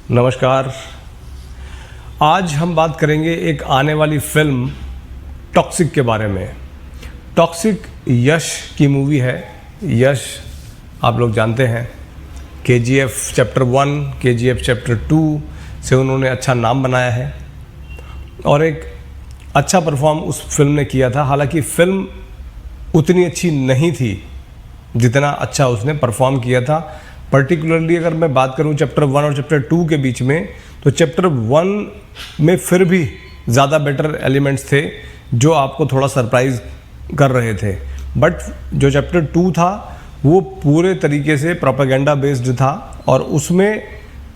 नमस्कार। आज हम बात करेंगे एक आने वाली फिल्म टॉक्सिक के बारे में। टॉक्सिक यश की मूवी है। यश आप लोग जानते हैं, KGF चैप्टर 1, KGF चैप्टर 2 से उन्होंने अच्छा नाम बनाया है और एक अच्छा परफॉर्म उस फिल्म ने किया था। हालांकि फिल्म उतनी अच्छी नहीं थी जितना अच्छा उसने परफॉर्म किया था। पर्टिकुलरली अगर मैं बात करूं चैप्टर 1 और चैप्टर 2 के बीच में, तो चैप्टर 1 में फिर भी ज़्यादा बेटर एलिमेंट्स थे जो आपको थोड़ा सरप्राइज कर रहे थे। बट जो चैप्टर 2 था वो पूरे तरीके से प्रोपेगेंडा बेस्ड था और उसमें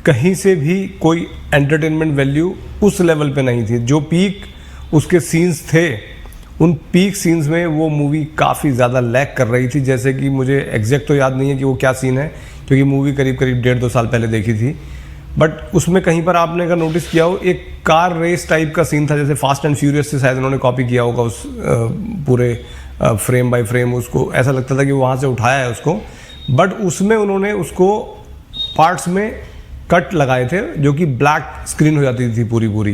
कहीं से भी कोई एंटरटेनमेंट वैल्यू उस लेवल पे नहीं थी। जो पीक उसके सीन्स थे, उन पीक सीन्स में वो मूवी काफ़ी ज़्यादा लैग कर रही थी। जैसे कि मुझे एग्जैक्ट तो याद नहीं है कि वो क्या सीन है, क्योंकि मूवी करीब 1.5-2 साल पहले देखी थी। बट उसमें कहीं पर आपने अगर नोटिस किया हो, एक कार रेस टाइप का सीन था, जैसे फास्ट एंड फ्यूरियस से शायद उन्होंने कॉपी किया होगा उस पूरे फ्रेम बाय फ्रेम। उसको ऐसा लगता था कि वहाँ से उठाया है उसको, बट उसमें उन्होंने उसको पार्ट्स में कट लगाए थे जो कि ब्लैक स्क्रीन हो जाती थी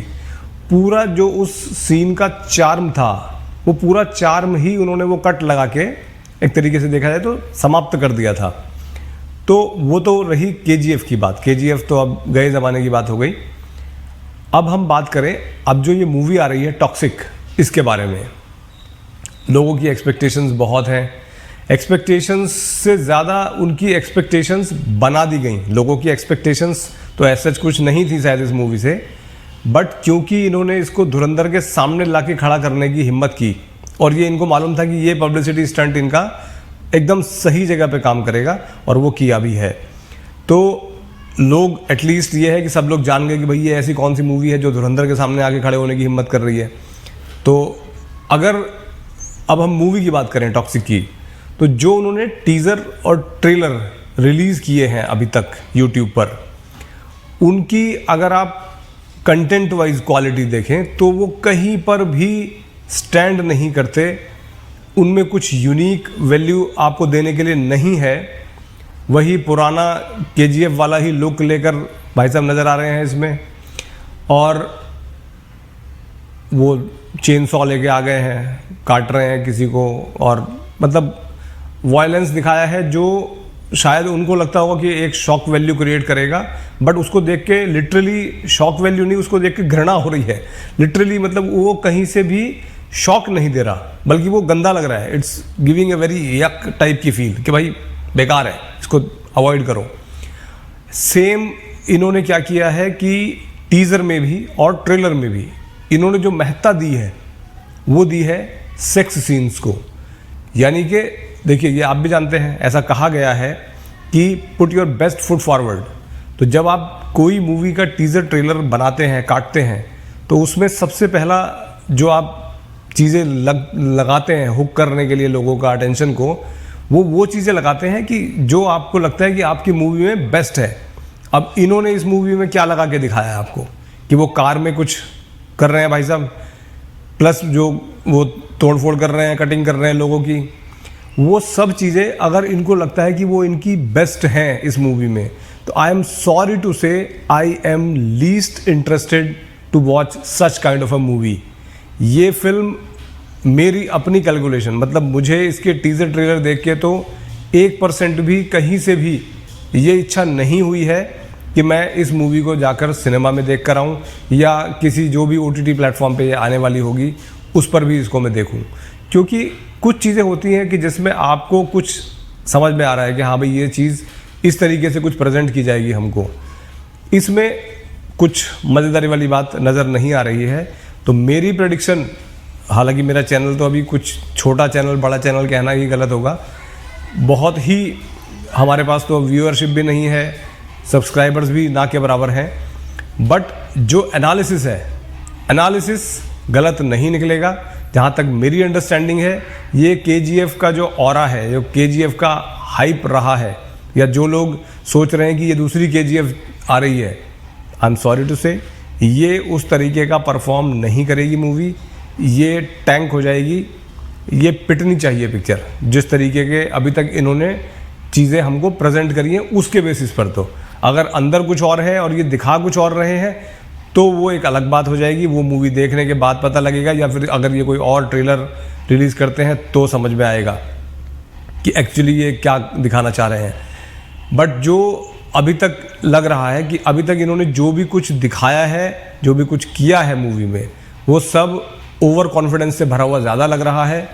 पूरा जो उस सीन का चार्म था, वो पूरा चार्म ही उन्होंने वो कट लगा के एक तरीके से देखा जाए तो समाप्त कर दिया था। तो वो तो रही KGF की बात। KGF तो अब गए ज़माने की बात हो गई। अब हम बात करें अब जो ये मूवी आ रही है टॉक्सिक, इसके बारे में। लोगों की एक्सपेक्टेशंस बहुत हैं। एक्सपेक्टेशंस से ज़्यादा उनकी एक्सपेक्टेशंस बना दी गई। लोगों की एक्सपेक्टेशंस तो ऐसा कुछ नहीं थी शायद इस मूवी से, बट क्योंकि इन्होंने इसको धुरंधर के सामने लाके खड़ा करने की हिम्मत की और ये इनको मालूम था कि ये पब्लिसिटी स्टंट इनका एकदम सही जगह पे काम करेगा और वो किया भी है, तो लोग एटलीस्ट ये है कि सब लोग जान गए कि भाई ये ऐसी कौन सी मूवी है जो धुरंधर के सामने आके खड़े होने की हिम्मत कर रही है। तो अगर अब हम मूवी की बात करें टॉक्सिक की, तो जो उन्होंने टीज़र और ट्रेलर रिलीज़ किए हैं अभी तक यूट्यूब पर, उनकी अगर आप कंटेंट वाइज क्वालिटी देखें तो वो कहीं पर भी स्टैंड नहीं करते। उनमें कुछ यूनिक वैल्यू आपको देने के लिए नहीं है। वही पुराना KGF वाला ही लुक लेकर भाई साहब नज़र आ रहे हैं इसमें, और वो चेन सॉ लेके आ गए हैं, काट रहे हैं किसी को, और मतलब वायलेंस दिखाया है जो शायद उनको लगता होगा कि एक शॉक वैल्यू क्रिएट करेगा, बट उसको देख के लिटरली शॉक वैल्यू नहीं, उसको देख के घृणा हो रही है लिटरली। मतलब वो कहीं से भी शॉक नहीं दे रहा, बल्कि वो गंदा लग रहा है। इट्स गिविंग ए वेरी यक टाइप की फील कि भाई बेकार है, इसको अवॉइड करो। सेम इन्होंने क्या किया है कि टीज़र में भी और ट्रेलर में भी इन्होंने जो महत्ता दी है वो दी है सेक्स सीन्स को। यानी कि देखिए, ये आप भी जानते हैं, ऐसा कहा गया है कि put your best foot forward. तो जब आप कोई मूवी का टीज़र ट्रेलर बनाते हैं, काटते हैं, तो उसमें सबसे पहला जो आप चीज़ें लगाते हैं हुक करने के लिए लोगों का अटेंशन को, वो चीज़ें लगाते हैं कि जो आपको लगता है कि आपकी मूवी में बेस्ट है। अब इन्होंने इस मूवी में क्या लगा के दिखाया है आपको कि वो कार में कुछ कर रहे हैं भाई साहब, प्लस जो वो तोड़ फोड़ कर रहे हैं, कटिंग कर रहे हैं लोगों की, वो सब चीज़ें अगर इनको लगता है कि वो इनकी बेस्ट हैं इस मूवी में, तो आई am sorry to say I am least interested to watch such kind of a movie. ये फिल्म मेरी अपनी कैलकुलेशन, मतलब मुझे इसके टीज़र ट्रेलर देख के तो 1% भी कहीं से भी ये इच्छा नहीं हुई है कि मैं इस मूवी को जाकर सिनेमा में देख कर आऊँ या किसी जो भी OTT प्लेटफॉर्म पे ये आने वाली होगी उस पर भी इसको मैं देखूँ। क्योंकि कुछ चीज़ें होती हैं कि जिसमें आपको कुछ समझ में आ रहा है कि हाँ भाई ये चीज़ इस तरीके से कुछ प्रेजेंट की जाएगी हमको, इसमें कुछ मज़ेदारी वाली बात नज़र नहीं आ रही है। तो मेरी प्रेडिक्शन, हालांकि मेरा चैनल तो अभी कुछ छोटा चैनल, बड़ा चैनल कहना ही गलत होगा, बहुत ही हमारे पास तो व्यूअरशिप भी नहीं है, सब्सक्राइबर्स भी ना के बराबर हैं, बट जो एनालिसिस है, एनालिसिस गलत नहीं निकलेगा। जहाँ तक मेरी अंडरस्टैंडिंग है, ये KGF का जो ऑरा है, जो KGF का हाइप रहा है, या जो लोग सोच रहे हैं कि ये दूसरी KGF आ रही है, आई एम सॉरी टू से ये उस तरीके का परफॉर्म नहीं करेगी मूवी। ये टैंक हो जाएगी। ये पिटनी चाहिए पिक्चर, जिस तरीके के अभी तक इन्होंने चीज़ें हमको प्रेजेंट करी हैं उसके बेसिस पर। तो अगर अंदर कुछ और है और ये दिखा कुछ और रहे हैं तो वो एक अलग बात हो जाएगी, वो मूवी देखने के बाद पता लगेगा, या फिर अगर ये कोई और ट्रेलर रिलीज़ करते हैं तो समझ में आएगा कि एक्चुअली ये क्या दिखाना चाह रहे हैं। बट जो अभी तक लग रहा है कि अभी तक इन्होंने जो भी कुछ दिखाया है, जो भी कुछ किया है मूवी में, वो सब ओवर कॉन्फिडेंस से भरा हुआ ज़्यादा लग रहा है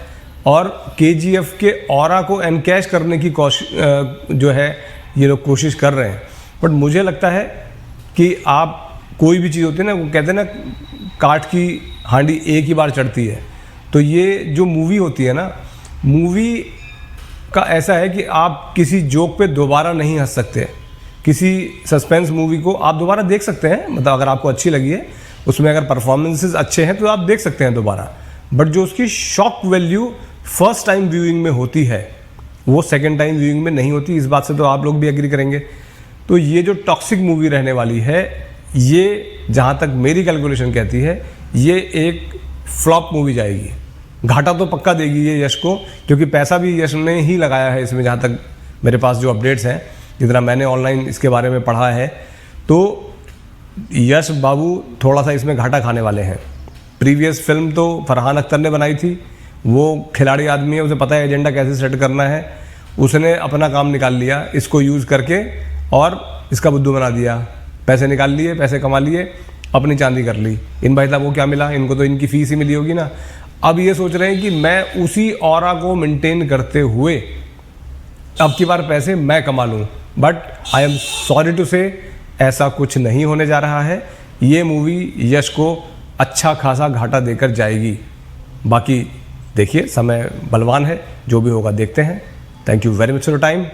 और KGF के ऑरा को एनकैश करने की जो है ये लोग कोशिश कर रहे हैं। बट मुझे लगता है कि आप कोई भी चीज़ होती है ना, वो कहते हैं ना काठ की हांडी एक ही बार चढ़ती है, तो ये जो मूवी होती है ना, मूवी का ऐसा है कि आप किसी जोक पे दोबारा नहीं हंस सकते। किसी सस्पेंस मूवी को आप दोबारा देख सकते हैं, मतलब अगर आपको अच्छी लगी है, उसमें अगर परफॉर्मेंसेस अच्छे हैं तो आप देख सकते हैं दोबारा, बट जो उसकी shock value first time viewing में होती है वो सेकेंड टाइम व्यूइंग में नहीं होती। इस बात से तो आप लोग भी एग्री करेंगे। तो ये जो टॉक्सिक मूवी रहने वाली है, ये जहाँ तक मेरी कैलकुलेशन कहती है, ये एक फ्लॉप मूवी जाएगी। घाटा तो पक्का देगी ये यश को, क्योंकि पैसा भी यश ने ही लगाया है इसमें, जहाँ तक मेरे पास जो अपडेट्स हैं, जितना मैंने ऑनलाइन इसके बारे में पढ़ा है, तो यश बाबू थोड़ा सा इसमें घाटा खाने वाले हैं। प्रीवियस फिल्म तो फरहान अख्तर ने बनाई थी, वो खिलाड़ी आदमी है, उसे पता है एजेंडा कैसे सेट करना है, उसने अपना काम निकाल लिया इसको यूज़ करके और इसका बुद्धू बना दिया। पैसे निकाल लिए, पैसे कमा लिए, अपनी चांदी कर ली। इन भाई साहब को क्या मिला? इनको तो इनकी फीस ही मिली होगी ना। अब ये सोच रहे हैं कि मैं उसी ऑरा को मेंटेन करते हुए अब की बार पैसे मैं कमा लूँ, but I am sorry to say ऐसा कुछ नहीं होने जा रहा है। ये मूवी यश को अच्छा खासा घाटा देकर जाएगी। बाकी देखिए, समय बलवान है, जो भी होगा देखते हैं। Thank you very much for your time.